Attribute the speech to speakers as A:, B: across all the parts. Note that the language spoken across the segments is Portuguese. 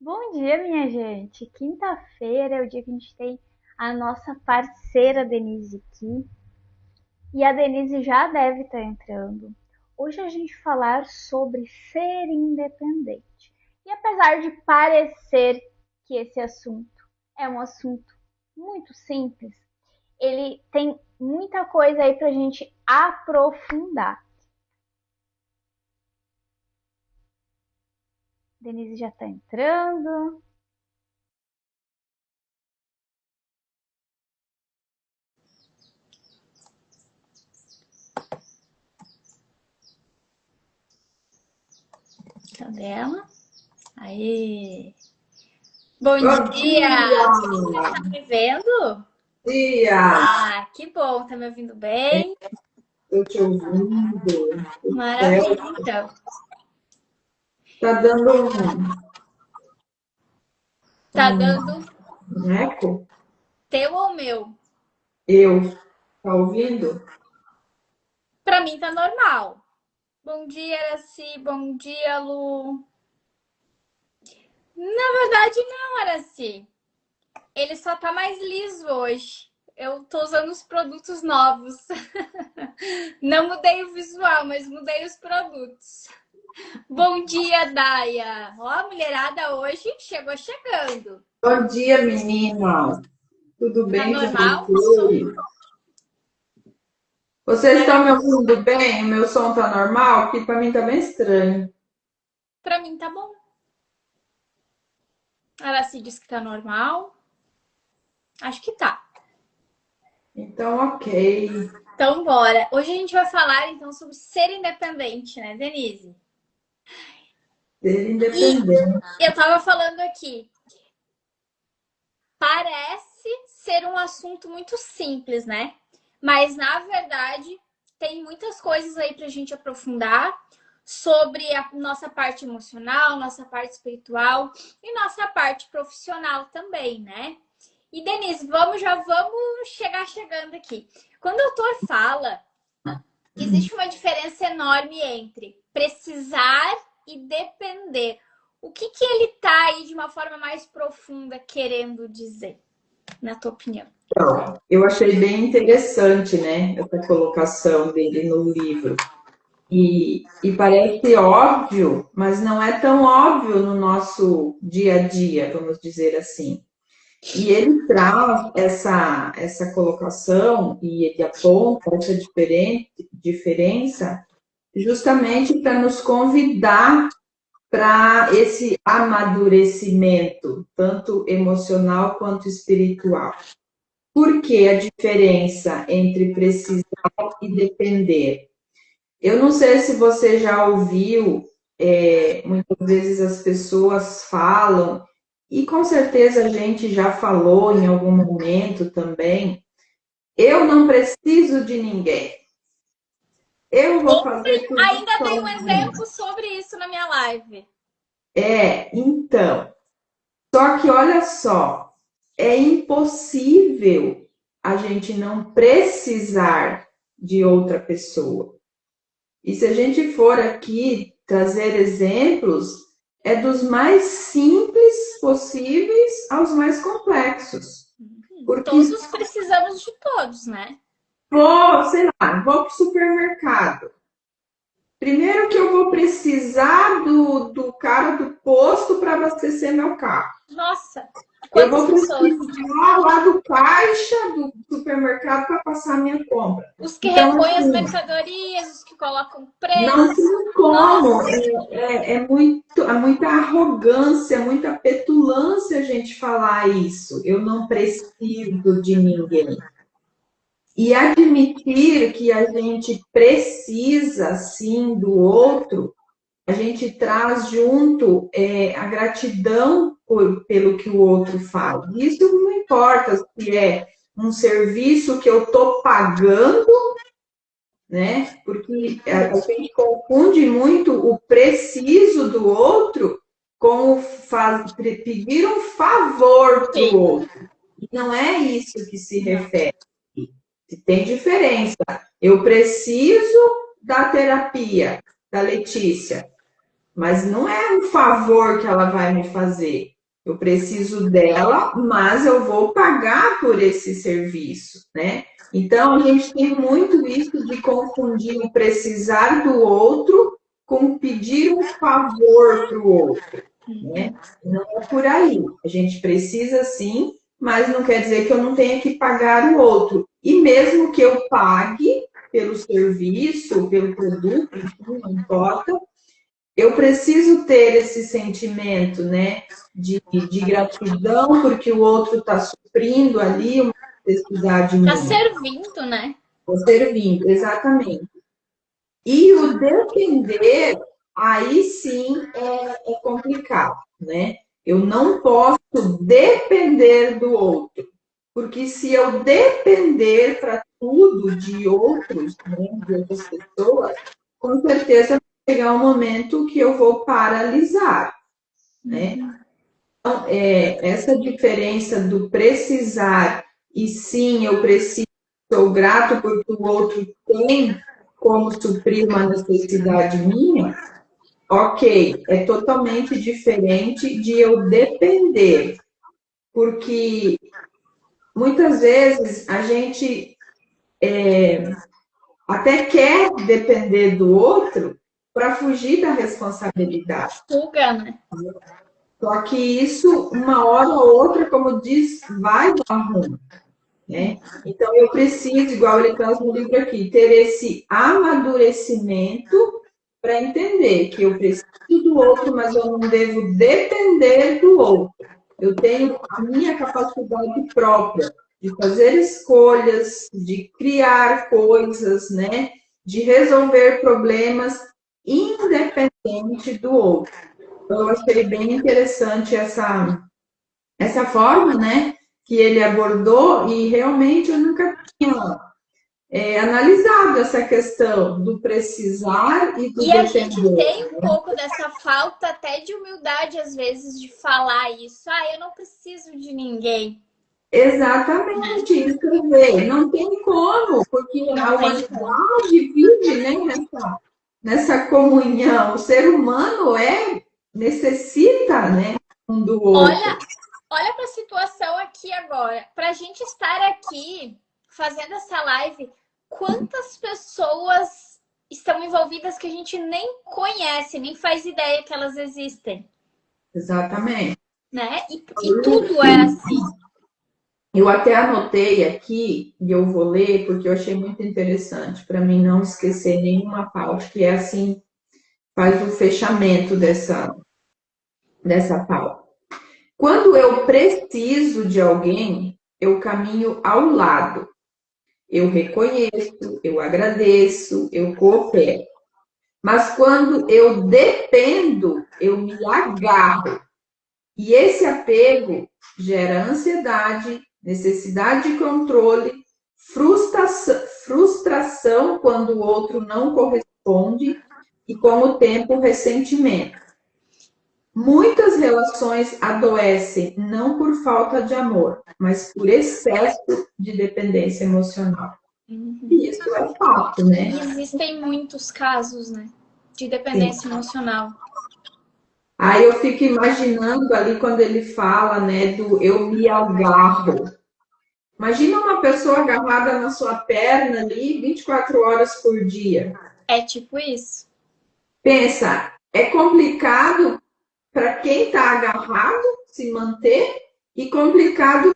A: Bom dia, minha gente. Quinta-feira é o dia que a gente tem a nossa parceira Denise aqui. E a Denise já deve estar entrando. Hoje a gente vai falar sobre ser independente. E apesar de parecer que esse assunto é um assunto muito simples, ele tem muita coisa aí pra gente aprofundar. Denise já está entrando. Cadê ela? Aí. Bom
B: Bom
A: dia!
B: dia!
A: Você está me vendo?
B: Dia!
A: Ah, que bom, tá me ouvindo bem?
B: Estou te ouvindo. Tudo
A: Maravilha,
B: certo?
A: então.
B: Tá dando
A: Tá
B: um,
A: dando
B: um eco?
A: teu ou meu?
B: Eu. Tá ouvindo?
A: Pra mim tá normal. Bom dia, Araci. Bom dia, Lu. Na verdade, não, Araci. Ele só tá mais liso hoje. Eu tô usando os produtos novos. Não mudei o visual, mas mudei os produtos. Bom dia, Daia. Ó, a mulherada hoje chegou chegando.
B: Bom dia, menina. Tudo
A: Tá
B: bem com
A: normal o som?
B: vocês? Vocês estão me
A: Maravilha.
B: ouvindo bem? O meu som tá normal? Porque para mim tá bem estranho.
A: Pra mim tá bom. A Araci disse que tá normal. Acho que tá.
B: Então, ok.
A: Então, bora. Hoje a gente vai falar, então, sobre ser independente, né, Denise?
B: Ser
A: E
B: independente.
A: eu tava falando aqui, parece ser um assunto muito simples, né? Mas, na verdade, tem muitas coisas aí pra gente aprofundar sobre a nossa parte emocional, nossa parte espiritual e nossa parte profissional também, né? E, Denise, já vamos chegando aqui. Quando o autor fala, existe uma diferença enorme entre precisar e depender. O que ele tá aí de uma forma mais profunda querendo dizer, na tua opinião?
B: Então, eu achei bem interessante, né, essa colocação dele no livro. E parece óbvio, mas não é tão óbvio no nosso dia a dia, vamos dizer assim. E ele traz essa colocação e ele aponta essa diferença justamente para nos convidar para esse amadurecimento, tanto emocional quanto espiritual. Por que a diferença entre precisar e depender? Eu não sei se você já ouviu, muitas vezes as pessoas falam, e com certeza a gente já falou em algum momento também, eu não preciso de ninguém, eu vou fazer tudo
A: Ainda tem um
B: sozinho.
A: exemplo sobre isso na minha live.
B: Então, só que olha só, é impossível a gente não precisar de outra pessoa. E se a gente for aqui trazer exemplos, é dos mais simples possíveis aos mais complexos. Porque
A: Todos precisamos de todos, né?
B: vou, sei lá, vou para o supermercado. Primeiro que eu vou precisar do cara do posto para abastecer meu carro.
A: Nossa,
B: Eu
A: quantas
B: vou
A: pessoas?
B: precisar lá do caixa do supermercado para passar a minha compra.
A: Os que
B: Então,
A: repõem as
B: assim,
A: mercadorias, os que colocam
B: não
A: preço.
B: tem como,
A: Nossa,
B: é muita arrogância, muita petulância a gente falar isso. Eu não preciso de ninguém. E admitir que a gente precisa, sim, do outro, a gente traz junto a gratidão pelo que o outro faz. Isso não importa se é um serviço que eu estou pagando, né? Porque a gente confunde muito o preciso do outro com pedir um favor para o
A: sim.
B: outro. E não é isso que se refere. Tem diferença. Eu preciso da terapia da Letícia, mas não é um favor que ela vai me fazer. Eu preciso dela, mas eu vou pagar por esse serviço, né? Então, a gente tem muito isso de confundir o precisar do outro com pedir um favor para o outro, né? Não é por aí. A gente precisa sim, mas não quer dizer que eu não tenha que pagar o outro. E mesmo que eu pague pelo serviço, pelo produto, enfim, não importa, eu preciso ter esse sentimento, né, de gratidão, porque o outro está suprindo ali uma necessidade
A: Tá
B: minha.
A: servindo, né?
B: Estou servindo, exatamente. E o depender, aí sim é complicado, né? Eu não posso depender do outro, porque se eu depender para tudo de outros, né, de outras pessoas, com certeza vai chegar um momento que eu vou paralisar, né? Então, essa diferença do precisar e sim, eu preciso, sou grato porque o outro tem como suprir uma necessidade minha, ok, é totalmente diferente de eu depender, porque muitas vezes a gente até quer depender do outro para fugir da responsabilidade.
A: Fuga, né?
B: Só que isso, uma hora ou outra, como diz, vai dar ruim, né? Então, eu preciso, igual ele traz no livro aqui, ter esse amadurecimento para entender que eu preciso do outro, mas eu não devo depender do outro. Eu tenho a minha capacidade própria de fazer escolhas, de criar coisas, né? De resolver problemas independente do outro. Então, eu achei bem interessante essa forma, né? Que ele abordou e realmente eu nunca tinha analisado essa questão do precisar e do
A: E a gente
B: depender.
A: tem um pouco dessa falta até de humildade, às vezes, de falar isso. Ah, eu não preciso de ninguém.
B: Exatamente, isso que eu vejo. Não tem como, porque a
A: Não tem como.
B: humanidade vive, né, nessa comunhão. O ser humano necessita, né, um do outro.
A: Olha para a situação aqui agora. Para a gente estar aqui fazendo essa live, quantas pessoas estão envolvidas que a gente nem conhece, nem faz ideia que elas existem,
B: Exatamente.
A: né? E tudo é assim.
B: Eu até anotei aqui, e eu vou ler, porque eu achei muito interessante, para mim não esquecer nenhuma parte, que é assim, faz o fechamento dessa pauta. Quando eu preciso de alguém, eu caminho ao lado. Eu reconheço, eu agradeço, eu coopero. Mas quando eu dependo, eu me agarro. E esse apego gera ansiedade, necessidade de controle, frustração quando o outro não corresponde e, com o tempo, ressentimento. Muitas relações adoecem não por falta de amor, mas por excesso de dependência emocional. E isso é fato, né?
A: E existem muitos casos, né? De dependência
B: Sim.
A: emocional.
B: Aí eu fico imaginando ali quando ele fala, né, do eu me agarro. Imagina uma pessoa agarrada na sua perna ali 24 horas por dia.
A: É tipo isso.
B: Pensa, é complicado para quem está agarrado se manter e complicado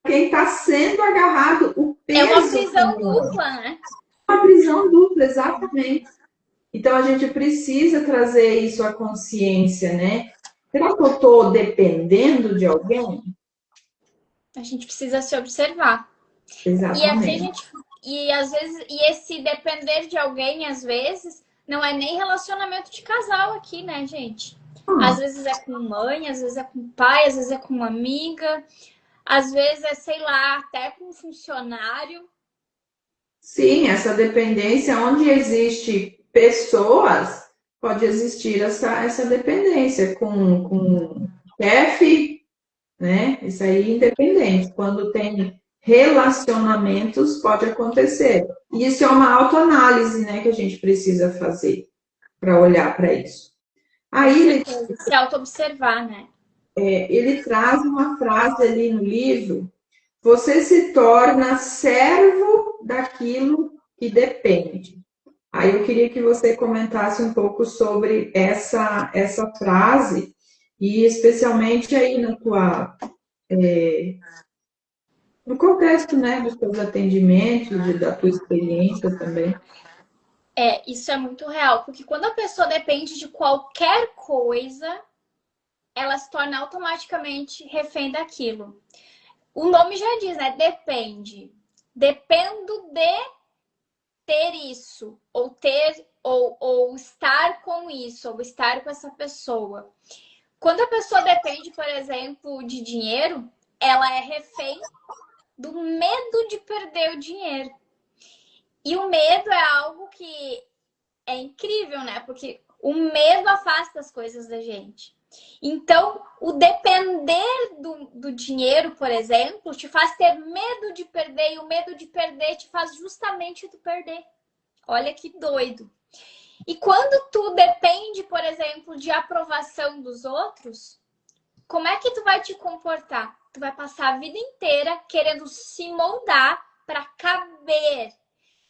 B: para quem está sendo agarrado. O
A: É uma
B: peso
A: prisão dupla, né?
B: uma prisão dupla, exatamente. Então a gente precisa trazer isso à consciência, né? Será que eu estou dependendo de alguém?
A: A gente precisa se observar. E aqui a
B: Exatamente.
A: gente. E às vezes. E esse depender de alguém, às vezes, não é nem relacionamento de casal aqui, né, gente? Às vezes é com mãe, às vezes é com pai, às vezes é com uma amiga, às vezes é, sei lá, até com um funcionário.
B: Sim, essa dependência, onde existe pessoas, pode existir essa dependência com chefe, né? Isso aí é independente. Quando tem relacionamentos, pode acontecer. E isso é uma autoanálise, né, que a gente precisa fazer para olhar para isso.
A: Com
B: Aí
A: certeza. Se auto-observar, né?
B: ele traz uma frase ali no livro: você se torna servo daquilo que depende. Aí eu queria que você comentasse um pouco sobre essa frase, e especialmente aí no contexto, né, dos seus atendimentos e da tua experiência também.
A: Isso é muito real, porque quando a pessoa depende de qualquer coisa, ela se torna automaticamente refém daquilo. O nome já diz, né? Depende. Dependo de ter isso, ou ter, ou estar com isso, ou estar com essa pessoa. Quando a pessoa depende, por exemplo, de dinheiro, ela é refém do medo de perder o dinheiro. E o medo é algo que é incrível, né? Porque o medo afasta as coisas da gente. Então, o depender do dinheiro, por exemplo, te faz ter medo de perder, e o medo de perder te faz justamente tu perder. Olha que doido. E quando tu depende, por exemplo, de aprovação dos outros, como é que tu vai te comportar? Tu vai passar a vida inteira querendo se moldar para caber.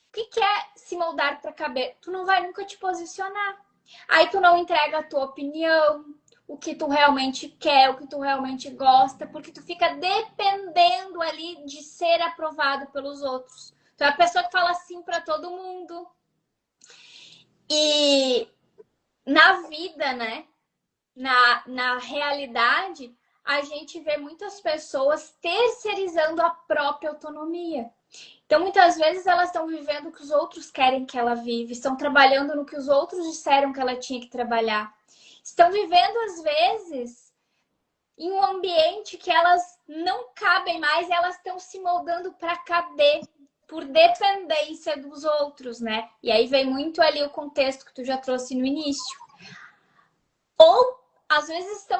A: O que é se moldar para caber? Tu não vai nunca te posicionar. Aí tu não entrega a tua opinião, o que tu realmente quer, o que tu realmente gosta, porque tu fica dependendo ali de ser aprovado pelos outros. Tu é a pessoa que fala assim para todo mundo. E na vida, né? Na realidade, a gente vê muitas pessoas terceirizando a própria autonomia. Então, muitas vezes, elas estão vivendo o que os outros querem que ela vive, estão trabalhando no que os outros disseram que ela tinha que trabalhar. Estão vivendo, às vezes, em um ambiente que elas não cabem mais, elas estão se moldando para caber por dependência dos outros, né? E aí vem muito ali o contexto que tu já trouxe no início. Ou às vezes estão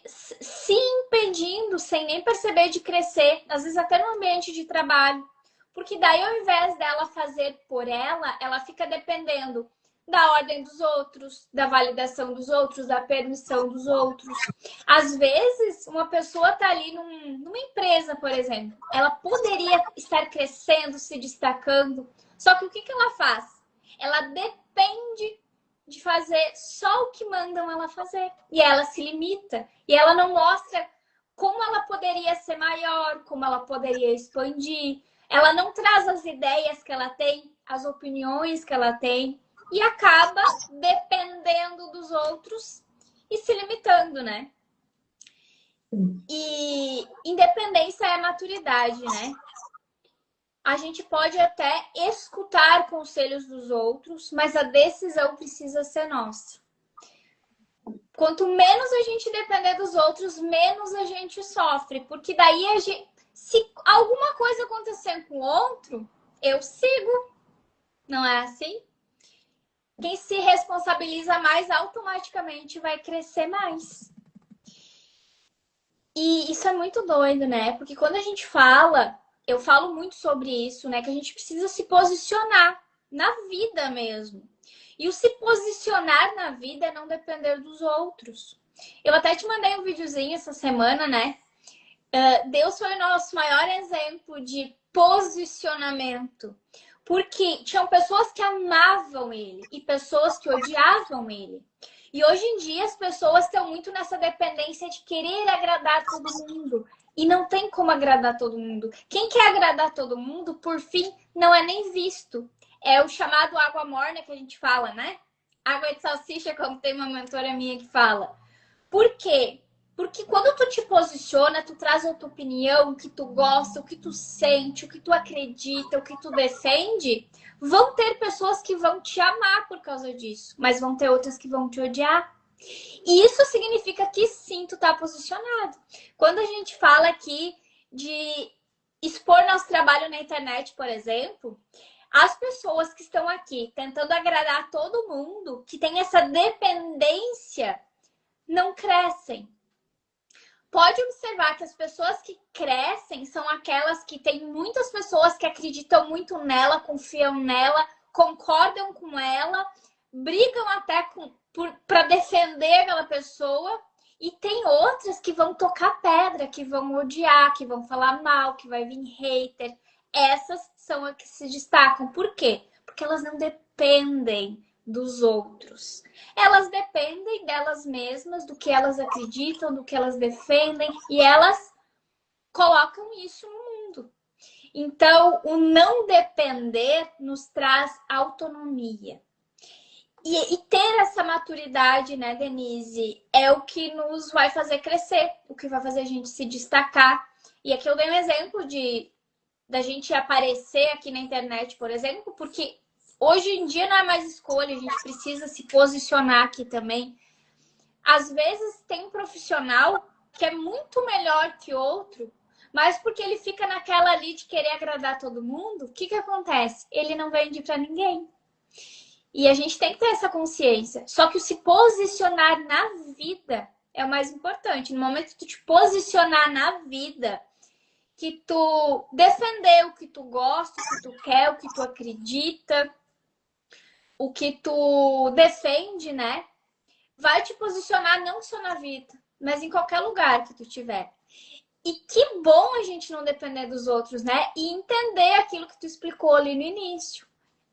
A: se impedindo sem nem perceber de crescer, às vezes até no ambiente de trabalho. Porque daí, ao invés dela fazer por ela, ela fica dependendo da ordem dos outros, da validação dos outros, da permissão dos outros. Às vezes, uma pessoa está ali numa empresa, por exemplo, ela poderia estar crescendo, se destacando, só que o que ela faz? Ela depende de fazer só o que mandam ela fazer. E ela se limita. E ela não mostra como ela poderia ser maior, como ela poderia expandir. Ela não traz as ideias que ela tem, as opiniões que ela tem. E acaba dependendo dos outros e se limitando, né? E independência é maturidade, né? A gente pode até escutar conselhos dos outros, mas a decisão precisa ser nossa. Quanto menos a gente depender dos outros, menos a gente sofre. Porque daí, se alguma coisa acontecer com o outro, eu sigo. Não é assim? Quem se responsabiliza mais automaticamente vai crescer mais. E isso é muito doido, né? Porque quando a gente fala, eu falo muito sobre isso, né? Que a gente precisa se posicionar na vida mesmo. E o se posicionar na vida é não depender dos outros. Eu até te mandei um videozinho essa semana, né? Deus foi o nosso maior exemplo de posicionamento. Porque tinham pessoas que amavam ele e pessoas que odiavam ele. E hoje em dia as pessoas estão muito nessa dependência de querer agradar todo mundo. E não tem como agradar todo mundo. Quem quer agradar todo mundo, por fim, não é nem visto. É o chamado água morna que a gente fala, né? Água de salsicha, como tem uma mentora minha que fala. Por quê? Porque quando tu te posiciona, tu traz a tua opinião, o que tu gosta, o que tu sente, o que tu acredita, o que tu defende, vão ter pessoas que vão te amar por causa disso, mas vão ter outras que vão te odiar. E isso significa que sim, tu tá posicionado. Quando a gente fala aqui de expor nosso trabalho na internet, por exemplo, as pessoas que estão aqui tentando agradar todo mundo, que tem essa dependência, não crescem. Pode observar que as pessoas que crescem são aquelas que têm muitas pessoas que acreditam muito nela, confiam nela, concordam com ela, brigam até para defender aquela pessoa, e tem outras que vão tocar pedra, que vão odiar, que vão falar mal, que vai vir hater. Essas são as que se destacam. Por quê? Porque elas não dependem dos outros. Elas dependem delas mesmas, do que elas acreditam, do que elas defendem, e elas colocam isso no mundo. Então, o não depender nos traz autonomia. E ter essa maturidade, né, Denise, é o que nos vai fazer crescer, o que vai fazer a gente se destacar. E aqui eu dei um exemplo da gente aparecer aqui na internet, por exemplo, porque hoje em dia não é mais escolha, a gente precisa se posicionar aqui também. Às vezes tem um profissional que é muito melhor que outro, mas porque ele fica naquela ali de querer agradar todo mundo, o que acontece? Ele não vende para ninguém. E a gente tem que ter essa consciência. Só que o se posicionar na vida é o mais importante. No momento que tu te posicionar na vida, que tu defender o que tu gosta, o que tu quer, o que tu acredita, o que tu defende, né? Vai te posicionar não só na vida, mas em qualquer lugar que tu tiver. E que bom a gente não depender dos outros, né? E entender aquilo que tu explicou ali no início.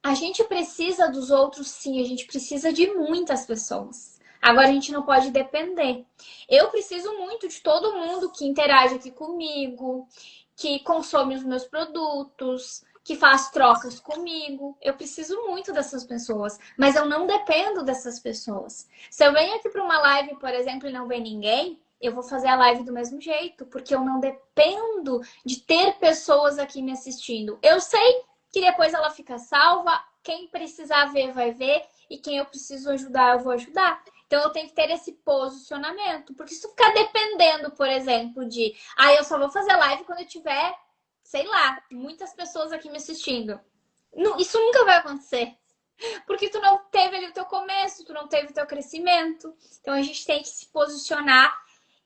A: A gente precisa dos outros, sim. A gente precisa de muitas pessoas. Agora, a gente não pode depender. Eu preciso muito de todo mundo que interage aqui comigo, que consome os meus produtos, que faz trocas comigo. Eu preciso muito dessas pessoas, mas eu não dependo dessas pessoas. Se eu venho aqui para uma live, por exemplo, e não vem ninguém, eu vou fazer a live do mesmo jeito, porque eu não dependo de ter pessoas aqui me assistindo. Eu sei que depois ela fica salva, quem precisar ver vai ver, e quem eu preciso ajudar, eu vou ajudar. Então eu tenho que ter esse posicionamento, porque se tu ficar dependendo, por exemplo, de eu só vou fazer live quando eu tiver, sei lá, muitas pessoas aqui me assistindo. Isso nunca vai acontecer. Porque tu não teve ali o teu começo, tu não teve o teu crescimento. Então a gente tem que se posicionar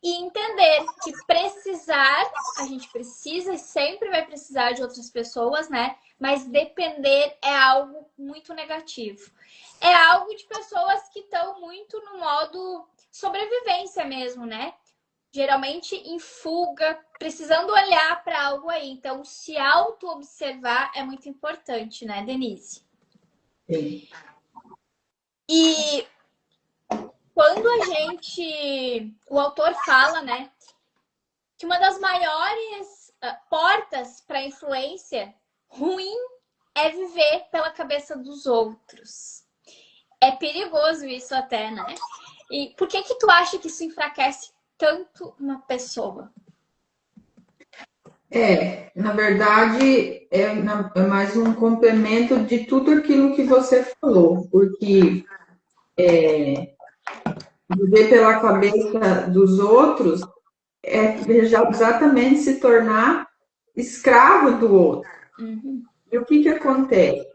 A: e entender que precisar, a gente precisa e sempre vai precisar de outras pessoas, né? Mas depender é algo muito negativo. É algo de pessoas que estão muito no modo sobrevivência mesmo, né? Geralmente em fuga, precisando olhar para algo aí. Então, se auto-observar é muito importante, né, Denise?
B: Sim.
A: E quando o autor fala, né, que uma das maiores portas para influência ruim é viver pela cabeça dos outros. É perigoso isso até, né? E por que tu acha que isso enfraquece tanto uma pessoa?
B: Na verdade, é mais um complemento de tudo aquilo que você falou, porque viver pela cabeça dos outros é exatamente se tornar escravo do outro.
A: Uhum.
B: E o que acontece?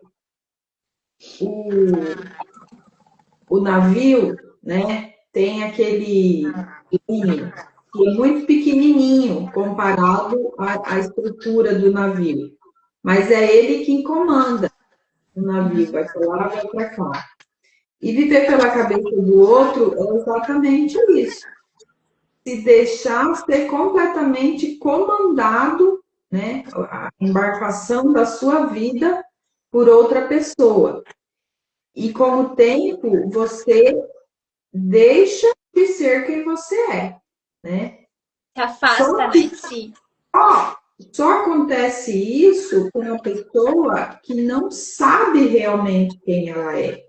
B: O navio, né, tem aquele linho que é muito pequenininho comparado à estrutura do navio. Mas é ele quem comanda o navio, vai para lá, vai para cá. E viver pela cabeça do outro é exatamente isso. Se deixar ser completamente comandado, né, a embarcação da sua vida por outra pessoa. E com o tempo, você deixa de ser quem você é, né?
A: Se afasta, né, de si.
B: Só acontece isso com uma pessoa que não sabe realmente quem ela é,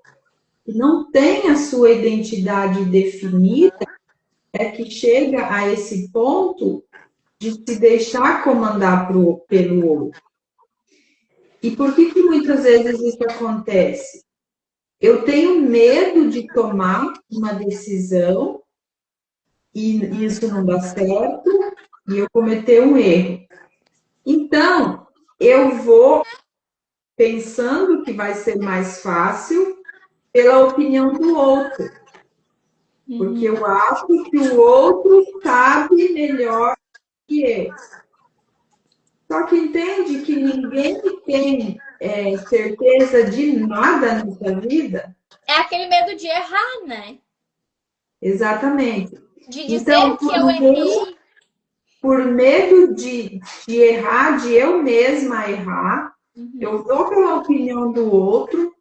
B: que não tem a sua identidade definida, é que chega a esse ponto de se deixar comandar pelo outro. E por que muitas vezes isso acontece? Eu tenho medo de tomar uma decisão e isso não dá certo e eu cometer um erro. Então, eu vou pensando que vai ser mais fácil pela opinião do outro, porque eu acho que o outro sabe melhor que eu. Só que entende que ninguém tem certeza de nada nessa vida?
A: É aquele medo de errar, né?
B: Exatamente.
A: De
B: Então,
A: dizer que eu errei.
B: por medo de errar, de eu mesma errar, eu vou pela opinião do outro,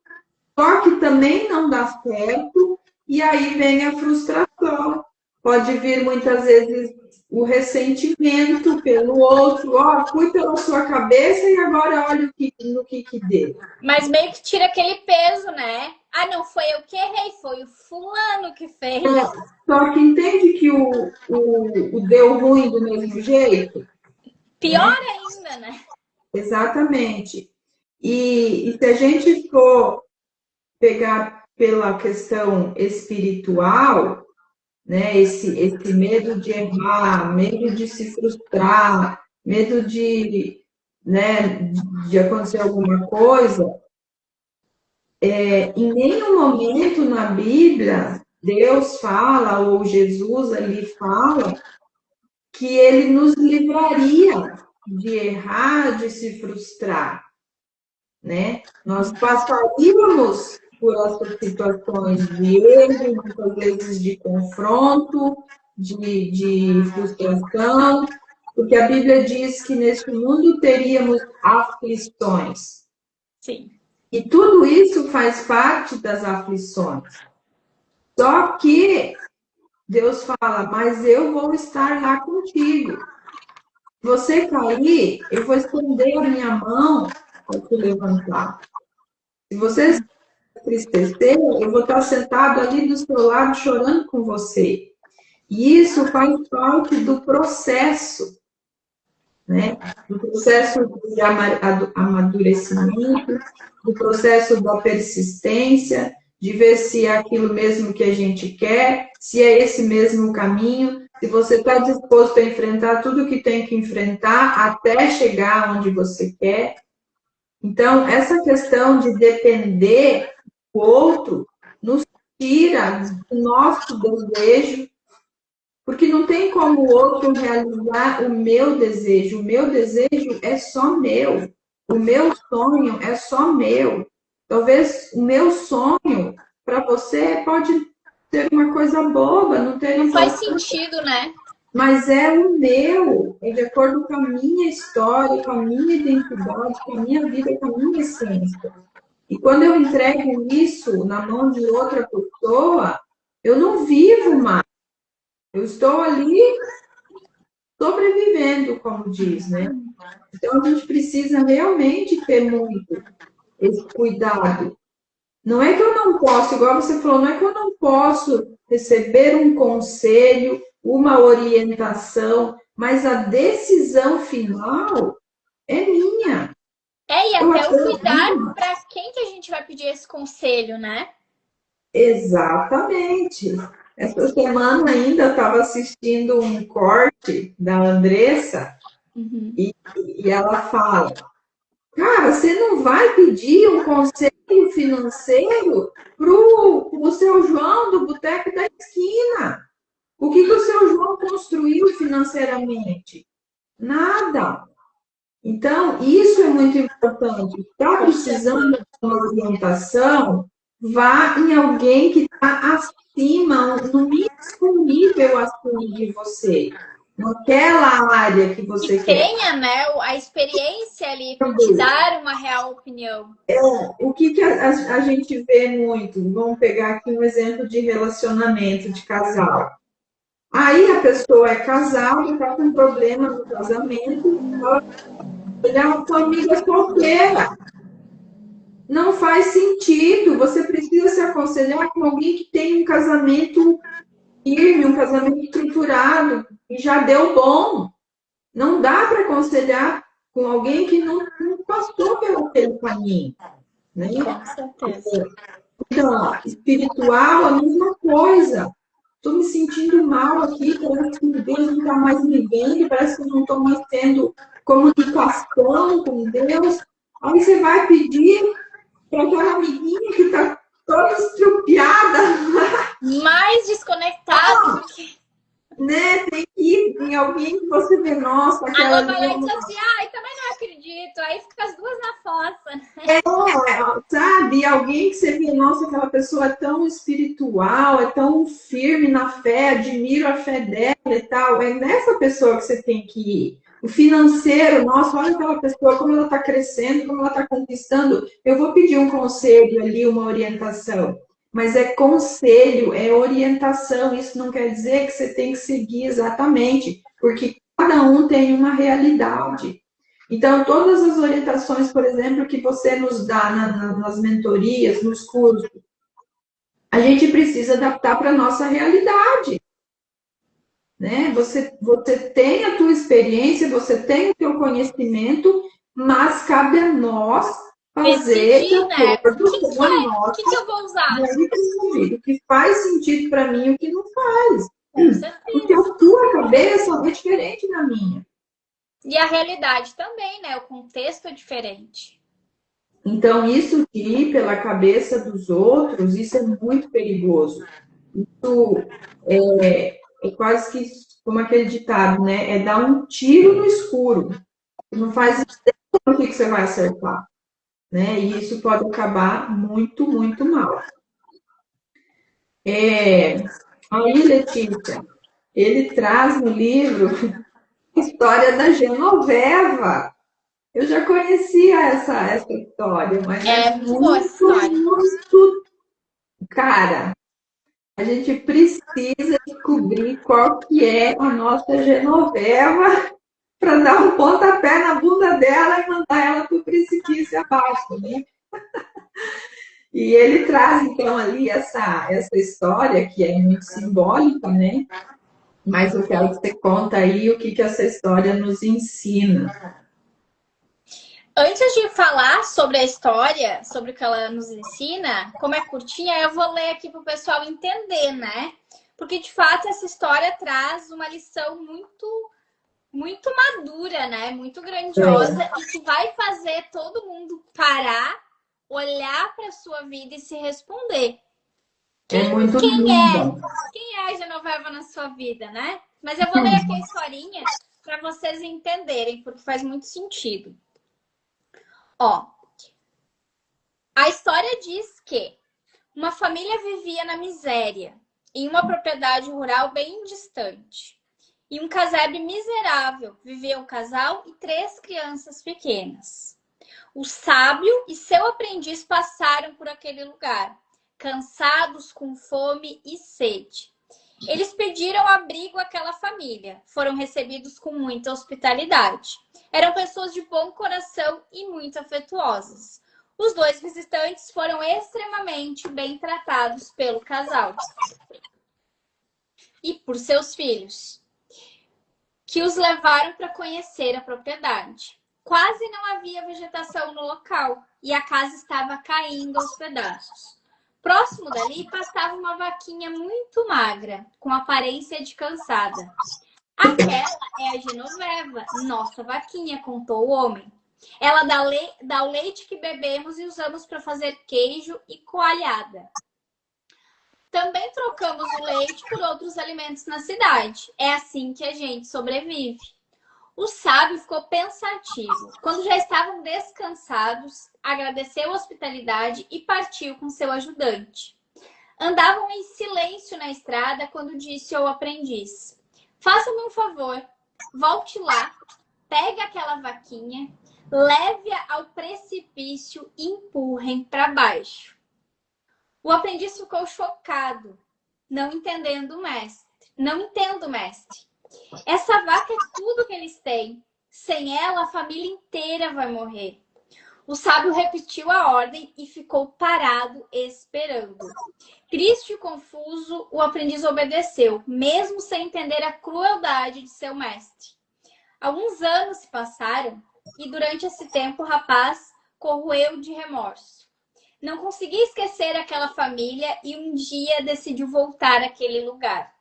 B: só que também não dá certo, e aí vem a frustração. Pode vir muitas vezes o ressentimento pelo outro, ó, fui pela sua cabeça e agora olha no que deu.
A: Mas meio que tira aquele peso, né? Ah, não foi eu que errei, foi o fulano que fez.
B: Só que entende que o deu ruim do mesmo jeito?
A: Pior ainda, né?
B: Exatamente. E se a gente for pegar pela questão espiritual, né, esse medo de errar, medo de se frustrar, medo né, de acontecer alguma coisa, em nenhum momento na Bíblia Deus fala, ou Jesus ali fala, que ele nos livraria de errar, de se frustrar, né? Nós passaríamos por essas situações de erro, muitas vezes de confronto, de frustração, porque a Bíblia diz que neste mundo teríamos aflições.
A: Sim.
B: E tudo isso faz parte das aflições. Só que Deus fala, mas eu vou estar lá contigo. Se você cair, eu vou estender a minha mão para te levantar. Se você se entristecer, eu vou estar sentado ali do seu lado chorando com você. E isso faz parte do processo, né? Do processo de amadurecimento, do processo da persistência, de ver se é aquilo mesmo que a gente quer, se é esse mesmo caminho, se você está disposto a enfrentar tudo que tem que enfrentar até chegar onde você quer. Então, essa questão de depender do outro nos tira do nosso desejo, porque não tem como o outro realizar o meu desejo. O meu desejo é só meu. O meu sonho é só meu. Talvez o meu sonho para você pode ser uma coisa boba, não tem
A: Não faz
B: importância,
A: sentido, né?
B: mas é o meu, é de acordo com a minha história, com a minha identidade, com a minha vida, com a minha essência. E quando eu entrego isso na mão de outra pessoa, eu não vivo mais. Eu estou ali sobrevivendo, como diz, né? Então a gente precisa realmente ter muito esse cuidado. Não é que eu não posso, igual você falou, não é que eu não posso receber um conselho, uma orientação, mas a decisão final é minha.
A: É, e
B: Eu
A: até o cuidar
B: acredito.
A: para quem que a gente vai pedir esse conselho, né?
B: Exatamente. Essa semana ainda estava assistindo um corte da Andressa e ela fala: cara, você não vai pedir um conselho financeiro para o seu João do Boteco da Esquina. O que o seu João construiu financeiramente? Nada. Então, isso é muito importante. Está precisando de uma orientação, vá em alguém que está acima, no mesmo nível acima de você, naquela área que você
A: Que
B: quer.
A: tenha, né, a experiência ali para te dar uma real opinião.
B: O que a gente vê muito? Vamos pegar aqui um exemplo de relacionamento de casal. Aí a pessoa é casada, está com problema no casamento, ela é uma família solteira. Não faz sentido. Você precisa se aconselhar com alguém que tem um casamento firme, um casamento estruturado, e já deu bom. Não dá para aconselhar com alguém que não passou pelo aquele caminho. Né?
A: Com certeza.
B: Então, espiritual, a mesma coisa. Estou me sentindo mal aqui, parece que Deus não está mais me vendo, parece que eu não estou mais tendo comunicação com Deus. Aí você vai pedir para aquela amiguinha que está toda estrupiada.
A: Mais desconectado.
B: Né? Tem que ir em alguém que você vê, nossa,
A: Aí
B: aquela
A: ela vai lá e
B: ali.
A: diz assim, ai, também não acredito. Aí fica as duas na fossa.
B: Sabe? Alguém que você vê, nossa, aquela pessoa é tão espiritual, é tão firme na fé, admiro a fé dela e tal. É nessa pessoa que você tem que ir. O financeiro, nossa, olha aquela pessoa, como ela está crescendo, como ela está conquistando. Eu vou pedir um conselho ali, uma orientação. Mas é conselho, é orientação. Isso não quer dizer que você tem que seguir exatamente, porque cada um tem uma realidade. Então, todas as orientações, por exemplo, que você nos dá nas mentorias, nos cursos, a gente precisa adaptar para a nossa realidade, né? Você tem a tua experiência, você tem o teu conhecimento, mas cabe a nós fazer de
A: Decidir, né?
B: acordo com a
A: O
B: nossa
A: que eu vou usar?
B: realidade, o que faz sentido para mim e o que não faz.
A: Com
B: Porque
A: certeza.
B: a tua cabeça é diferente da minha.
A: E a realidade também, né? O contexto é diferente.
B: Então, isso de ir pela cabeça dos outros, isso é muito perigoso. Isso é quase que como aquele ditado, né? É dar um tiro no escuro. Não faz ideia do que você vai acertar, né? E isso pode acabar muito, muito mal. Aí, Letícia, ele traz no livro a história da Genoveva. Eu já conhecia essa história, mas
A: É
B: é
A: muito boa essa
B: muito,
A: história.
B: muito cara. A gente precisa descobrir qual que é a nossa Genoveva para dar um pontapé na bunda dela e mandar ela para o precipício abaixo, né? E ele traz, então, ali essa história, que é muito simbólica, né? Mas eu quero que você conta aí o que essa história nos ensina.
A: Antes de falar sobre a história, sobre o que ela nos ensina, como é curtinha, eu vou ler aqui para o pessoal entender, né? Porque de fato essa história traz uma lição muito madura, né? Muito grandiosa
B: É,
A: e que vai fazer todo mundo parar, olhar para a sua vida e se responder.
B: é
A: Quem,
B: muito
A: quem é?
B: linda.
A: Quem é a Genoveva na sua vida, né? Mas eu vou ler aqui a historinha para vocês entenderem, porque faz muito sentido. Ó, a história diz que uma família vivia na miséria, em uma propriedade rural bem distante. Em um casebre miserável vivia um casal e 3 crianças pequenas. O sábio e seu aprendiz passaram por aquele lugar, cansados, com fome e sede. Eles pediram abrigo àquela família. Foram recebidos com muita hospitalidade. Eram pessoas de bom coração e muito afetuosas. Os 2 visitantes foram extremamente bem tratados pelo casal e por seus filhos, que os levaram para conhecer a propriedade. Quase não havia vegetação no local e a casa estava caindo aos pedaços. Próximo dali pastava uma vaquinha muito magra, com aparência de cansada. Aquela é a Genoveva, nossa vaquinha, contou o homem. Ela dá o leite que bebemos e usamos para fazer queijo e coalhada. Também trocamos o leite por outros alimentos na cidade. É assim que a gente sobrevive. O sábio ficou pensativo. Quando já estavam descansados, agradeceu a hospitalidade e partiu com seu ajudante. Andavam em silêncio na estrada quando disse ao aprendiz: faça-me um favor, volte lá, pegue aquela vaquinha, leve-a ao precipício e empurrem para baixo. O aprendiz ficou chocado, não entendendo o mestre. Não entendo, mestre. Essa vaca é tudo que eles têm. Sem ela, a família inteira vai morrer. O sábio repetiu a ordem e ficou parado esperando. Triste e confuso, o aprendiz obedeceu, mesmo sem entender a crueldade de seu mestre. Alguns anos se passaram e durante esse tempo o rapaz corroeu de remorso. Não conseguia esquecer aquela família e um dia decidiu voltar àquele lugar.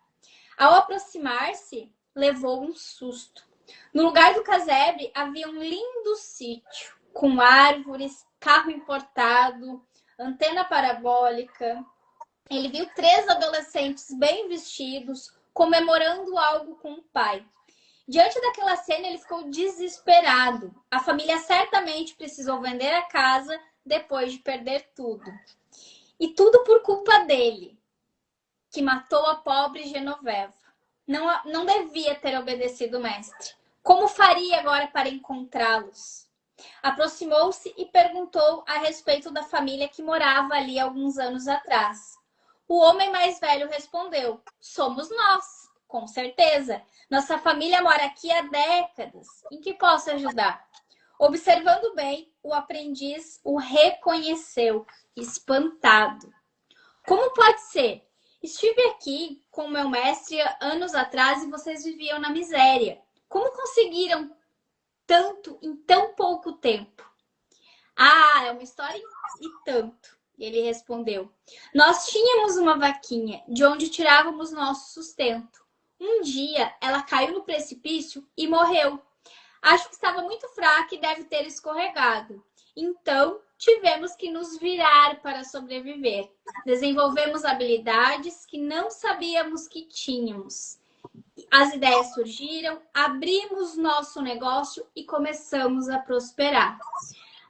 A: Ao aproximar-se, levou um susto. No lugar do casebre havia um lindo sítio, com árvores, carro importado, antena parabólica. Ele viu 3 adolescentes bem vestidos, comemorando algo com o pai. Diante daquela cena, ele ficou desesperado. A família certamente precisou vender a casa, depois de perder tudo. E tudo por culpa dele, que matou a pobre Genoveva. Não devia ter obedecido o mestre. Como faria agora para encontrá-los? Aproximou-se e perguntou a respeito da família que morava ali alguns anos atrás. O homem mais velho respondeu: somos nós, com certeza. Nossa família mora aqui há décadas. Em que posso ajudar? Observando bem, o aprendiz o reconheceu, espantado. Como pode ser? Estive aqui com o meu mestre anos atrás e vocês viviam na miséria. Como conseguiram tanto em tão pouco tempo? Ah, é uma história e tanto. Ele respondeu. Nós tínhamos uma vaquinha de onde tirávamos nosso sustento. Um dia ela caiu no precipício e morreu. Acho que estava muito fraca e deve ter escorregado. Então, tivemos que nos virar para sobreviver. Desenvolvemos habilidades que não sabíamos que tínhamos. As ideias surgiram, abrimos nosso negócio e começamos a prosperar.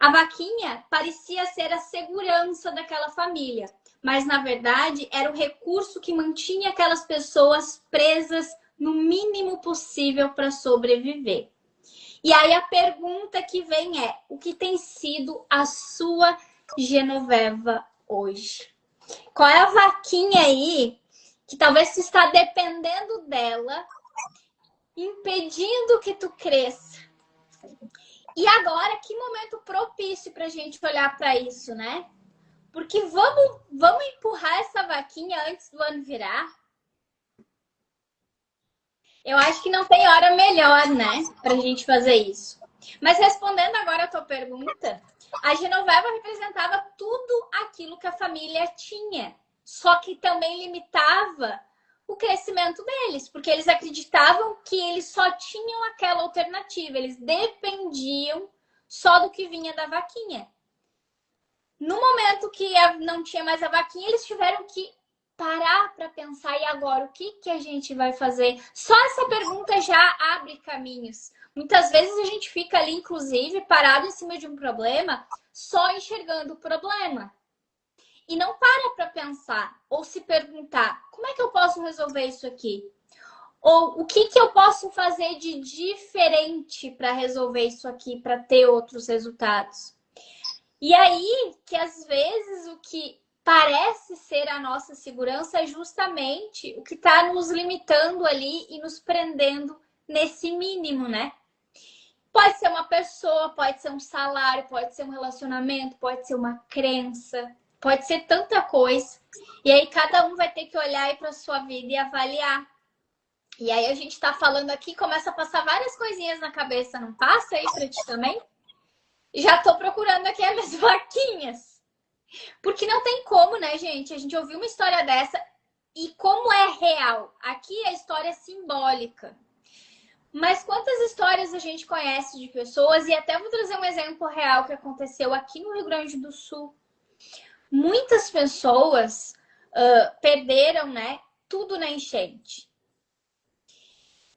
A: A vaquinha parecia ser a segurança daquela família, mas na verdade era o recurso que mantinha aquelas pessoas presas no mínimo possível para sobreviver. E aí a pergunta que vem é: o que tem sido a sua Genoveva hoje? Qual é a vaquinha aí que talvez tu está dependendo dela, impedindo que tu cresça? E agora, que momento propício para a gente olhar para isso, né? Porque vamos empurrar essa vaquinha antes do ano virar? Eu acho que não tem hora melhor, né, para a gente fazer isso. Mas respondendo agora a tua pergunta, a Genoveva representava tudo aquilo que a família tinha, só que também limitava o crescimento deles, porque eles acreditavam que eles só tinham aquela alternativa, eles dependiam só do que vinha da vaquinha. No momento que não tinha mais a vaquinha, eles tiveram que parar para pensar, e agora, o que a gente vai fazer? Só essa pergunta já abre caminhos. Muitas vezes a gente fica ali, inclusive, parado em cima de um problema, só enxergando o problema. E não para pensar ou se perguntar, como é que eu posso resolver isso aqui? Ou o que eu posso fazer de diferente para resolver isso aqui, para ter outros resultados? E aí que às vezes o que parece ser a nossa segurança é justamente o que está nos limitando ali e nos prendendo nesse mínimo, né? Pode ser uma pessoa, pode ser um salário, pode ser um relacionamento, pode ser uma crença, pode ser tanta coisa. E aí cada um vai ter que olhar aí para a sua vida e avaliar. E aí a gente está falando aqui, começa a passar várias coisinhas na cabeça, não passa aí para ti também? Já estou procurando aqui as minhas vaquinhas. Porque não tem como, né, gente? A gente ouviu uma história dessa e como é real. Aqui a história é simbólica. Mas quantas histórias a gente conhece de pessoas, e até vou trazer um exemplo real que aconteceu aqui no Rio Grande do Sul. Muitas pessoas perderam, né, tudo na enchente.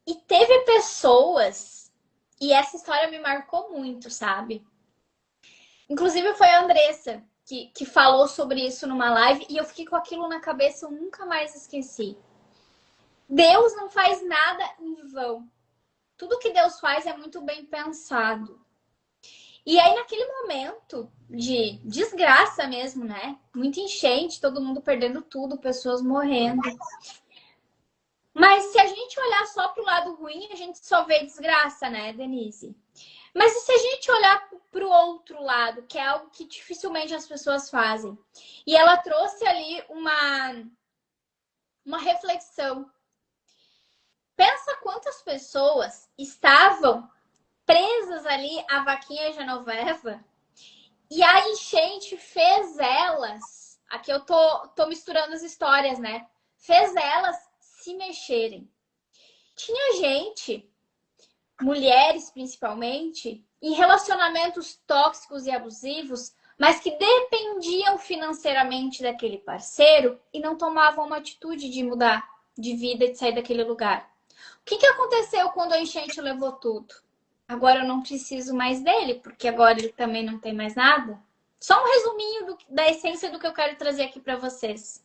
A: E teve pessoas, e essa história me marcou muito, sabe? Inclusive foi a Andressa que falou sobre isso numa live, e eu fiquei com aquilo na cabeça, eu nunca mais esqueci. Deus não faz nada em vão. Tudo que Deus faz é muito bem pensado. E aí, naquele momento de desgraça mesmo, né? Muita enchente, todo mundo perdendo tudo, pessoas morrendo. Mas se a gente olhar só pro lado ruim, a gente só vê desgraça, né, Denise? Mas e se a gente olhar pro outro lado, que é algo que dificilmente as pessoas fazem? E ela trouxe ali uma reflexão. Pensa quantas pessoas estavam presas ali à vaquinha Genoveva e a enchente fez elas, aqui eu tô misturando as histórias, né? Fez elas se mexerem. Tinha gente, mulheres principalmente, em relacionamentos tóxicos e abusivos, mas que dependiam financeiramente daquele parceiro e não tomavam uma atitude de mudar de vida e de sair daquele lugar. O que aconteceu quando a enchente levou tudo? Agora eu não preciso mais dele, porque agora ele também não tem mais nada. Só um resuminho da essência do que eu quero trazer aqui para vocês.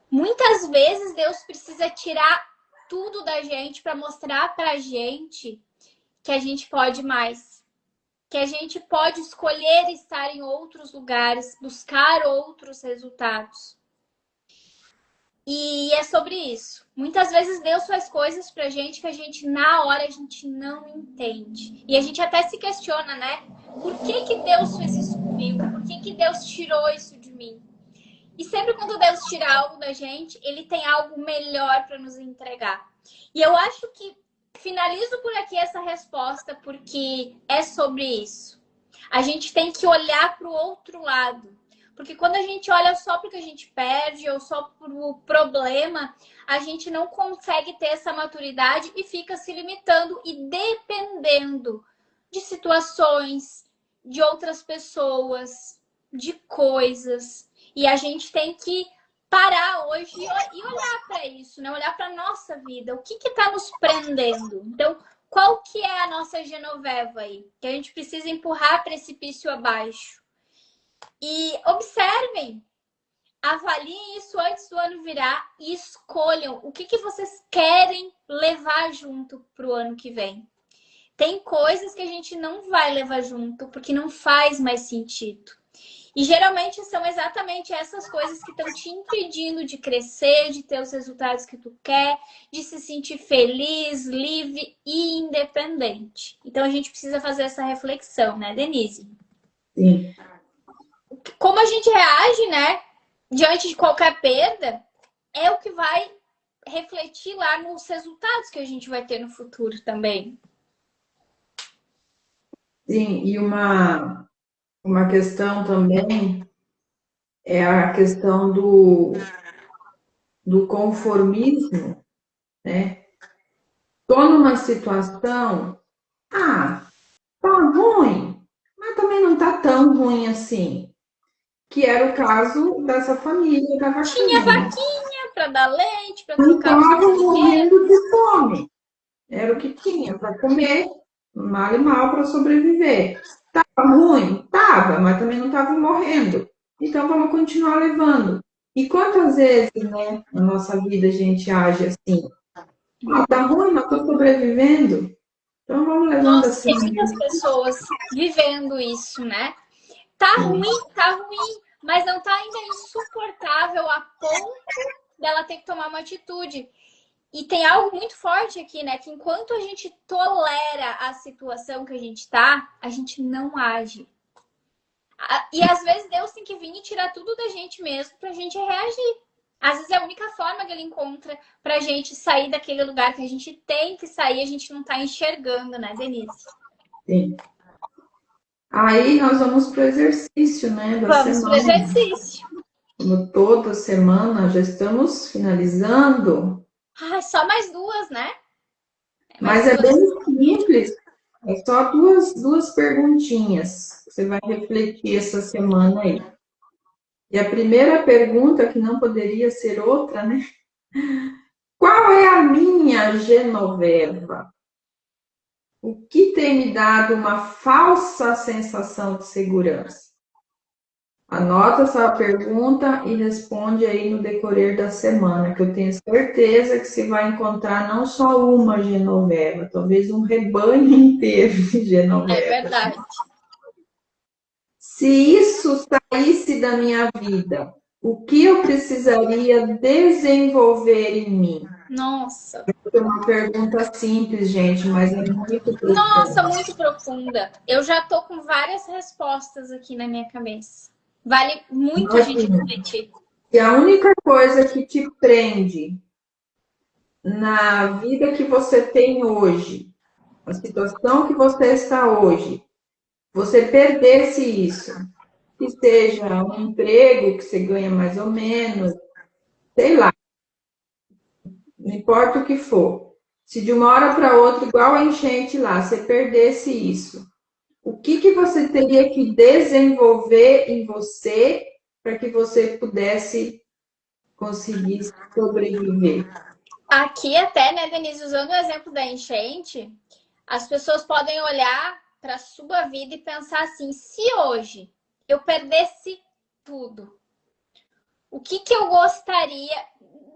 A: Muitas vezes Deus precisa tirar tudo da gente para mostrar pra gente que a gente pode mais. Que a gente pode escolher estar em outros lugares, buscar outros resultados. E é sobre isso. Muitas vezes Deus faz coisas pra gente que a gente, na hora, a gente não entende. E a gente até se questiona, né? Por que que Deus fez isso comigo? Por que que Deus tirou isso de mim? E sempre quando Deus tira algo da gente, Ele tem algo melhor para nos entregar. E eu acho que finalizo por aqui essa resposta, porque é sobre isso. A gente tem que olhar para o outro lado. Porque quando a gente olha só para o que a gente perde ou só para o problema, a gente não consegue ter essa maturidade e fica se limitando e dependendo de situações, de outras pessoas, de coisas. E a gente tem que parar hoje e olhar para isso, né? Olhar para a nossa vida. O que está nos prendendo? Então, qual que é a nossa Genoveva aí? Que a gente precisa empurrar precipício abaixo. E observem, avaliem isso antes do ano virar e escolham o que vocês querem levar junto para o ano que vem. Tem coisas que a gente não vai levar junto porque não faz mais sentido. E geralmente são exatamente essas coisas que estão te impedindo de crescer, de ter os resultados que tu quer, de se sentir feliz, livre e independente. Então a gente precisa fazer essa reflexão, né, Denise?
B: Sim.
A: Como a gente reage, né, diante de qualquer perda, é o que vai refletir lá nos resultados que a gente vai ter no futuro também.
B: Sim, e uma questão também é a questão do conformismo, né? Estou numa situação, tá ruim, mas também não tá tão ruim assim. Que era o caso dessa família da
A: Tinha
B: vaquinha.
A: vaquinha para dar leite, para
B: Não
A: trocar os
B: estavam
A: bezerros.
B: morrendo de fome. Era o que tinha para comer, mal e mal para sobreviver. Estava ruim? Estava, mas também não estavam morrendo. Então vamos continuar levando. E quantas vezes, né, na nossa vida a gente age assim? Ah, tá ruim, mas estou sobrevivendo. Então vamos levando
A: Nossa,
B: assim
A: tem muitas
B: mesmo.
A: pessoas vivendo isso, né? Tá ruim, mas não tá ainda insuportável a ponto dela ter que tomar uma atitude. E tem algo muito forte aqui, né? Que enquanto a gente tolera a situação que a gente tá, a gente não age. E às vezes Deus tem que vir e tirar tudo da gente mesmo pra gente reagir. Às vezes é a única forma que ele encontra pra gente sair daquele lugar que a gente tem que sair, a gente não tá enxergando, né, Denise?
B: Sim. Aí nós vamos para o exercício, né, da
A: Vamos pro
B: semana.
A: exercício.
B: Como toda semana, já estamos finalizando.
A: Ai, só mais duas, né? Mais
B: Mas é
A: duas.
B: bem simples, é só duas perguntinhas que você vai refletir essa semana aí. E a primeira pergunta, que não poderia ser outra, né? Qual é a minha Genoveva? O que tem me dado uma falsa sensação de segurança? Anota essa pergunta e responde aí no decorrer da semana, que eu tenho certeza que você vai encontrar não só uma Genoveva, talvez um rebanho inteiro de
A: É
B: Genoveva.
A: verdade.
B: Se isso saísse da minha vida, o que eu precisaria desenvolver em mim?
A: Nossa.
B: É uma pergunta simples, gente, mas é muito
A: Nossa,
B: profunda.
A: muito profunda. Eu já tô com várias respostas aqui na minha cabeça. Vale muito a gente
B: Imagina,
A: refletir.
B: se a única coisa que te prende na vida que você tem hoje, a situação que você está hoje, você perdesse isso, que seja um emprego que você ganha mais ou menos, sei lá, não importa o que for. Se de uma hora para outra, igual a enchente lá, você perdesse isso, o que você teria que desenvolver em você para que você pudesse conseguir sobreviver?
A: Aqui até, né, Denise, usando o exemplo da enchente, as pessoas podem olhar. para sua vida e pensar assim, se hoje eu perdesse tudo, o que que eu gostaria?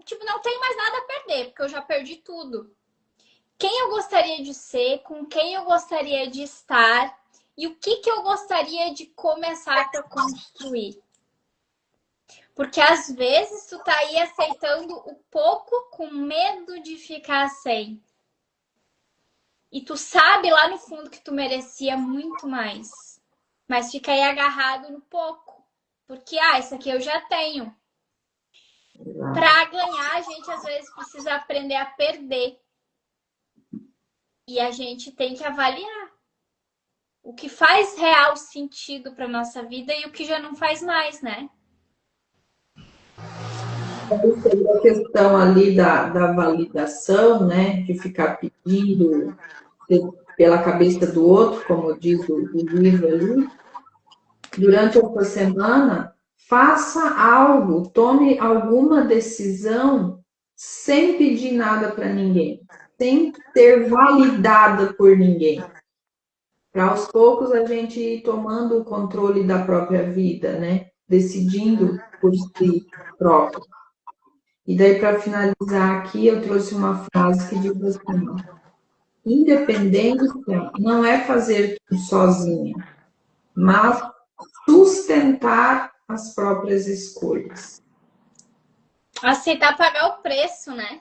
A: Tipo, não tenho mais nada a perder, porque eu já perdi tudo. Quem eu gostaria de ser, com quem eu gostaria de estar e o que que eu gostaria de começar para construir. Porque às vezes tu tá aí aceitando o pouco com medo de ficar sem. E tu sabe lá no fundo que tu merecia muito mais. Mas fica aí agarrado no pouco. Porque, isso aqui eu já tenho. Para ganhar, a gente às vezes precisa aprender a perder. E a gente tem que avaliar o que faz real sentido para nossa vida e o que já não faz mais, né?
B: A questão ali da validação, né, de ficar pedindo pela cabeça do outro, como diz o livro ali, durante essa semana, faça algo, tome alguma decisão sem pedir nada para ninguém, sem ser validada por ninguém. Para aos poucos a gente ir tomando o controle da própria vida, né? Decidindo por si próprio. E daí, para finalizar aqui, eu trouxe uma frase que diz assim: independência não é fazer tudo sozinha, mas sustentar as próprias escolhas.
A: Aceitar pagar o preço, né?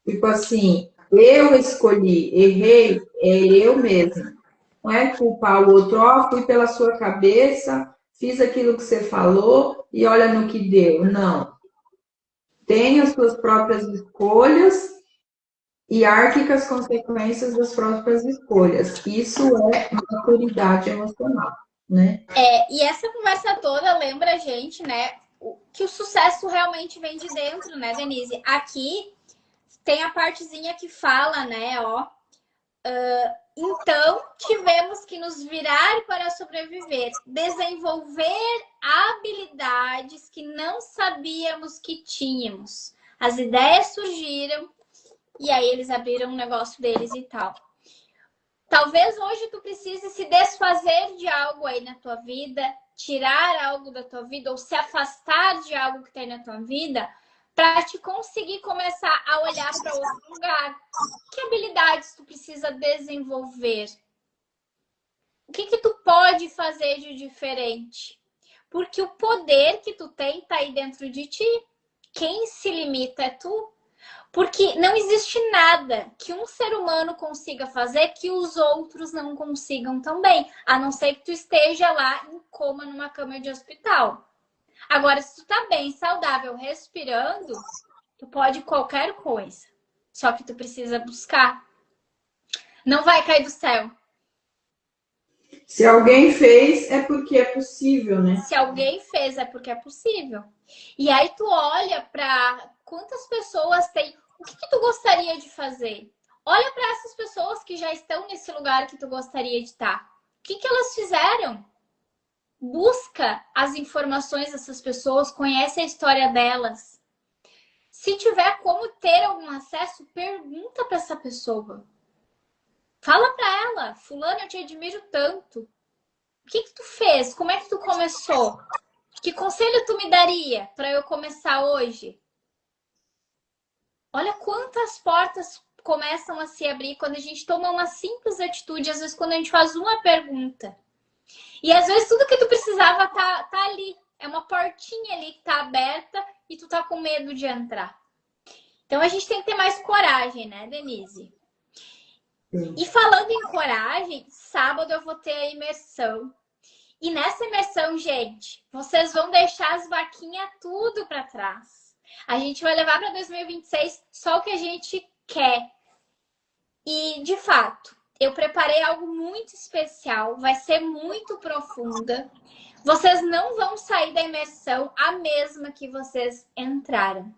B: Tipo assim, eu escolhi, errei, é eu mesmo. Não é culpar o outro, fui pela sua cabeça, fiz aquilo que você falou e olha no que deu. Não. Tenha as suas próprias escolhas e arque com as consequências das próprias escolhas. Isso é maturidade emocional, né?
A: E essa conversa toda lembra a gente, né, que o sucesso realmente vem de dentro, né, Denise? Aqui tem a partezinha que fala, né, então tivemos que nos virar para sobreviver, desenvolver habilidades que não sabíamos que tínhamos. As ideias surgiram e aí eles abriram um negócio deles e tal. Talvez hoje tu precise se desfazer de algo aí na tua vida, tirar algo da tua vida ou se afastar de algo que tem na tua vida para te conseguir começar a olhar para outro lugar. Que habilidades tu precisa desenvolver? O que que tu pode fazer de diferente? Porque o poder que tu tem tá aí dentro de ti. Quem se limita é tu. Porque não existe nada que um ser humano consiga fazer que os outros não consigam também. A não ser que tu esteja lá em coma numa cama de hospital. Agora, se tu tá bem, saudável, respirando, tu pode qualquer coisa. Só que tu precisa buscar. Não vai cair do céu.
B: Se alguém fez, é porque é possível, né?
A: Se alguém fez, é porque é possível. E aí tu olha para quantas pessoas tem. O que que tu gostaria de fazer? Olha para essas pessoas que já estão nesse lugar que tu gostaria de estar. O que que elas fizeram? Busca as informações dessas pessoas, conhece a história delas. Se tiver como ter algum acesso, pergunta para essa pessoa. Fala para ela, fulano, eu te admiro tanto. O que que tu fez? Como é que tu começou? Que conselho tu me daria para eu começar hoje? Olha quantas portas começam a se abrir quando a gente toma uma simples atitude, às vezes quando a gente faz uma pergunta. E às vezes tudo que tu precisava tá ali. É uma portinha ali que tá aberta e tu tá com medo de entrar. Então a gente tem que ter mais coragem, né, Denise?
B: Sim.
A: E falando em coragem, sábado eu vou ter a imersão. E nessa imersão, gente, vocês vão deixar as vaquinhas tudo para trás. A gente vai levar para 2026 só o que a gente quer. E, de fato, eu preparei algo muito especial, vai ser muito profunda. Vocês não vão sair da imersão a mesma que vocês entraram.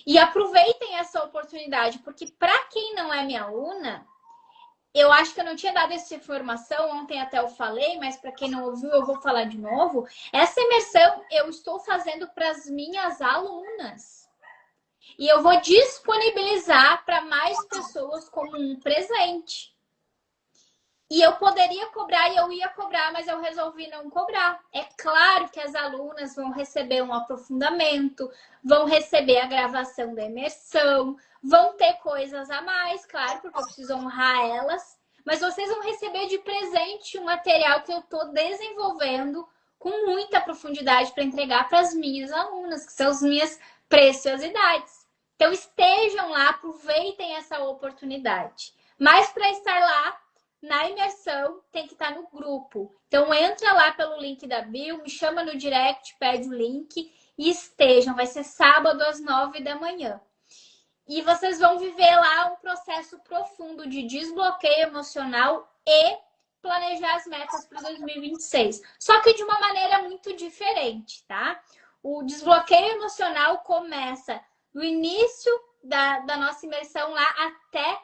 A: E aproveitem essa oportunidade, porque para quem não é minha aluna, eu acho que eu não tinha dado essa informação, ontem até eu falei, mas para quem não ouviu, eu vou falar de novo. Essa imersão eu estou fazendo para as minhas alunas. E eu vou disponibilizar para mais pessoas como um presente. E eu poderia cobrar e eu ia cobrar, mas eu resolvi não cobrar. É claro que as alunas vão receber um aprofundamento, vão receber a gravação da imersão, vão ter coisas a mais, claro, porque eu preciso honrar elas. Mas vocês vão receber de presente um material que eu estou desenvolvendo com muita profundidade para entregar para as minhas alunas, que são as minhas preciosidades. Então estejam lá, aproveitem essa oportunidade. Mas para estar lá, na imersão, tem que estar no grupo. Então, entra lá pelo link da bio, me chama no direct, pede o link e estejam. Vai ser sábado às 9 da manhã. E vocês vão viver lá um processo profundo de desbloqueio emocional e planejar as metas para 2026. Só que de uma maneira muito diferente, tá? O desbloqueio emocional começa no início da nossa imersão lá até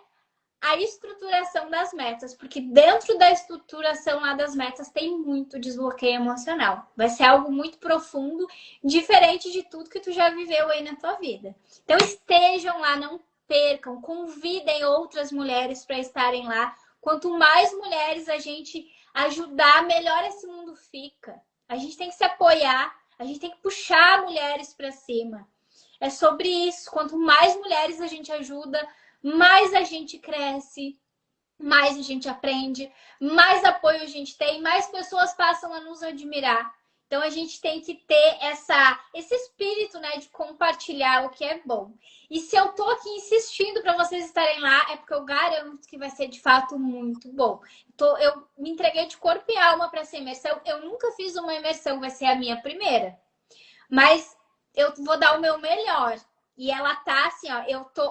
A: a estruturação das metas, porque dentro da estruturação lá das metas tem muito desbloqueio emocional. Vai ser algo muito profundo, diferente de tudo que tu já viveu aí na tua vida. Então estejam lá, não percam, convidem outras mulheres para estarem lá. Quanto mais mulheres a gente ajudar, melhor esse mundo fica. A gente tem que se apoiar, a gente tem que puxar mulheres para cima. É sobre isso. Quanto mais mulheres a gente ajuda, mais a gente cresce, mais a gente aprende, mais apoio a gente tem, mais pessoas passam a nos admirar. Então a gente tem que ter esse espírito, né, de compartilhar o que é bom. E se eu tô aqui insistindo para vocês estarem lá, é porque eu garanto que vai ser de fato muito bom. Eu me entreguei de corpo e alma para essa imersão. Eu nunca fiz uma imersão, vai ser a minha primeira. Mas eu vou dar o meu melhor. E ela tá assim, ó.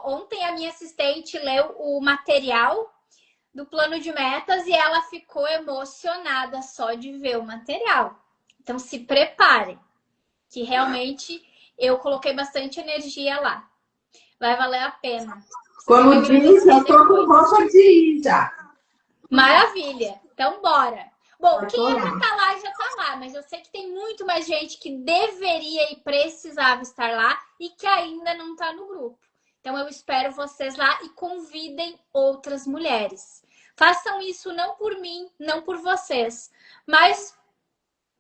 A: Ontem a minha assistente leu o material do plano de metas e ela ficou emocionada só de ver o material. Então se preparem, que realmente eu coloquei bastante energia lá. Vai valer a pena.
B: Como diz, eu tô com vontade de ir já.
A: Maravilha. Então bora. Bom, quem
B: Tô
A: é pra
B: lá.
A: estar lá já tá lá, mas eu sei que tem muito mais gente que deveria e precisava estar lá e que ainda não tá no grupo. Então eu espero vocês lá e convidem outras mulheres. Façam isso não por mim, não por vocês, mas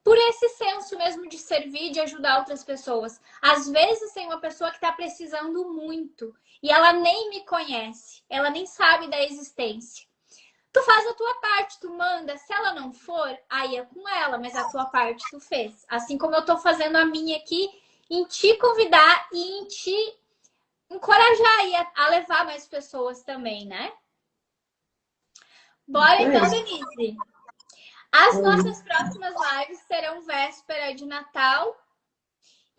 A: por esse senso mesmo de servir, de ajudar outras pessoas. Às vezes tem uma pessoa que está precisando muito e ela nem me conhece, ela nem sabe da existência. Tu faz a tua parte, tu manda. Se ela não for, aí é com ela, mas a tua parte tu fez. Assim como eu tô fazendo a minha aqui, em te convidar e em te encorajar aí a levar mais pessoas também, né? Bora então, Denise. As nossas próximas lives serão véspera de Natal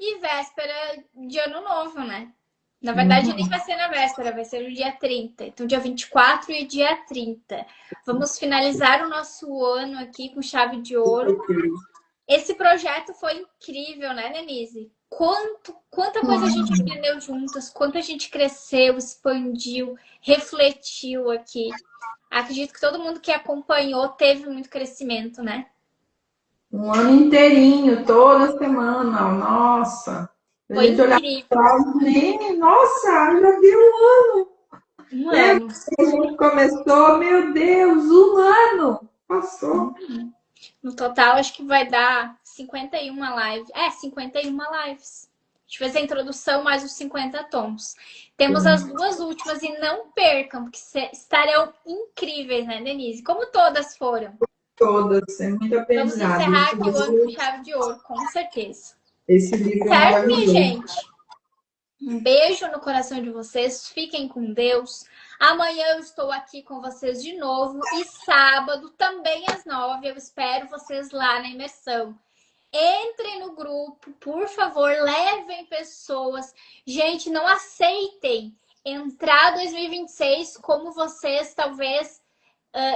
A: e véspera de Ano Novo, né? Na verdade, nem vai ser na véspera, vai ser no dia 30. Então, dia 24 e dia 30. Vamos finalizar o nosso ano aqui com chave de ouro. Esse projeto foi incrível, né, Denise? Quanta coisa a gente aprendeu juntas, quanto a gente cresceu, expandiu, refletiu aqui. Acredito que todo mundo que acompanhou teve muito crescimento, né?
B: Um ano inteirinho, toda semana, nossa. A
A: Foi
B: gente olhava
A: incrível.
B: para trás, nossa, já viu um ano.
A: Um
B: Lembra
A: ano.
B: que a gente começou? Meu Deus, um ano passou.
A: No total, acho que vai dar 51 lives. 51 lives. A gente fez a introdução mais os 50 tons. Temos as duas últimas e não percam, porque estarão incríveis, né, Denise? Como todas foram.
B: Todas, é muito
A: Vamos
B: aprendizado.
A: encerrar aqui o ano com chave de ouro, com certeza.
B: Esse livro é
A: Certo, minha
B: maravilhoso.
A: gente? Um beijo no coração de vocês. Fiquem com Deus. Amanhã eu estou aqui com vocês de novo. E sábado, também às 9, eu espero vocês lá na imersão. Entrem no grupo, por favor, levem pessoas. Gente, não aceitem entrar 2026 como vocês talvez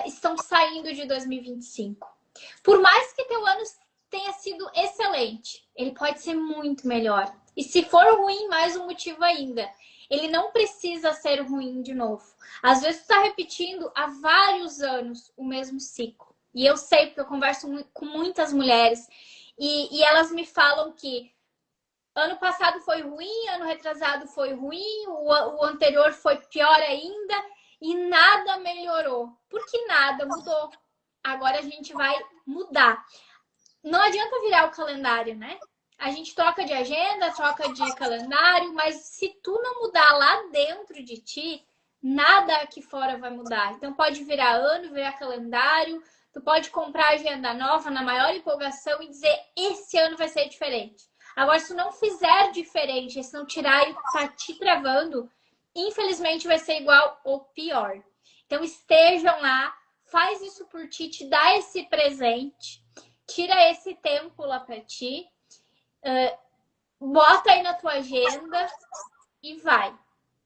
A: estão saindo de 2025. Por mais que teu ano tenha sido excelente, ele pode ser muito melhor. E se for ruim, mais um motivo ainda. Ele não precisa ser ruim de novo. Às vezes tu tá repetindo há vários anos o mesmo ciclo. E eu sei, porque eu converso com muitas mulheres e elas me falam que ano passado foi ruim, ano retrasado foi ruim, o anterior foi pior ainda e nada melhorou. Porque nada mudou. agora a gente vai mudar. Não adianta virar o calendário, né? A gente troca de agenda, troca de calendário, mas se tu não mudar lá dentro de ti, nada aqui fora vai mudar. Então pode virar ano, virar calendário, tu pode comprar agenda nova na maior empolgação e dizer esse ano vai ser diferente. Agora, se tu não fizer diferente, se não tirar e tá te travando, infelizmente vai ser igual ou pior. Então estejam lá, faz isso por ti, te dá esse presente, tira esse tempo lá para ti, bota aí na tua agenda e vai.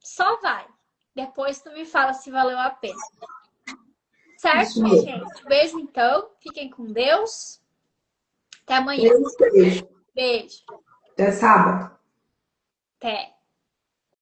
A: Só vai. Depois tu me fala se valeu a pena. Certo, minha gente? Beijo então. Fiquem com Deus. Até amanhã.
B: Beijo.
A: Beijo.
B: Até sábado.
A: Até.